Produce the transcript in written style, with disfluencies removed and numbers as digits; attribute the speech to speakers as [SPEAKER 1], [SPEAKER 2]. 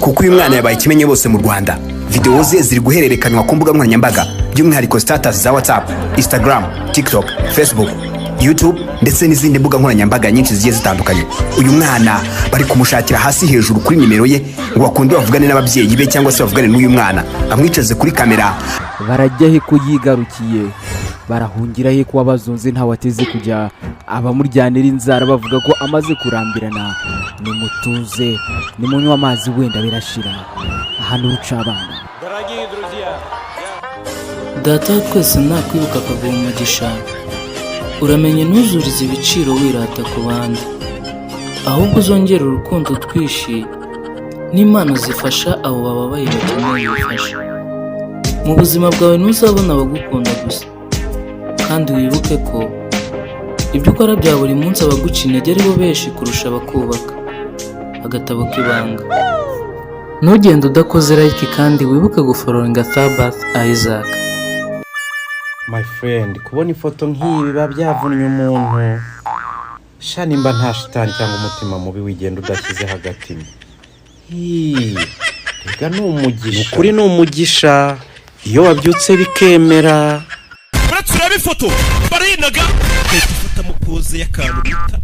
[SPEAKER 1] kuko uyu mwana yabaye ikimenye bose mu Rwanda. Video ze ziri guhererekanywa ku mbuga nkoranyambaga by'umwihariko status za WhatsApp, Instagram, TikTok, Facebook, YouTube ndetse n'izindi mbuga nkoranyambaga nyinshi zigiye zitandukanye. Uyu mwana bari kumushakira hasi hejuru kuri nimero ye ngo bakunde bavugane n'ababyeyi be cyangwa se bavugane n'uyu mwana amwicaze kuri kamera.
[SPEAKER 2] Barajya he ko yigarukiye, barahungira he ko abazonze nta wateze kujya, abamuryanira inzara bavuga ko amaze kurambirana. Nimutuze, nimunywa amazi wenda birashira. Hano rucabana.
[SPEAKER 3] Data twese nakwibuka akavuga umugisha, uramenye ntuzurize ibiciro wirata ku bandi, ahubwo uzongera urukundo twishi n'Imana zifasha abo bababaye bakeneye ubufasha. Mu buzima bwawe ntuzabona abagukunda gusa, kandi wibuke ko ibyo ukora bya buri munsi abaguca intege ari bo benshi kurusha abakubaka. Agatabo k'ibanga. Ntugende udakoze like kandi wibuke gufollowinga Thabath Isaac.
[SPEAKER 4] My friend, kubona ifoto nk'iyi biba byavunnye umuntu. Sha nimba nta shitani cyangwa umutima mubi wigenda udashyize hagati. Rega ni umugisha. Ukuri ni umugisha. Iyo wabyutse bikemera.
[SPEAKER 5] Baratsura bifoto barinaga. Fata mu pose y'akantu bita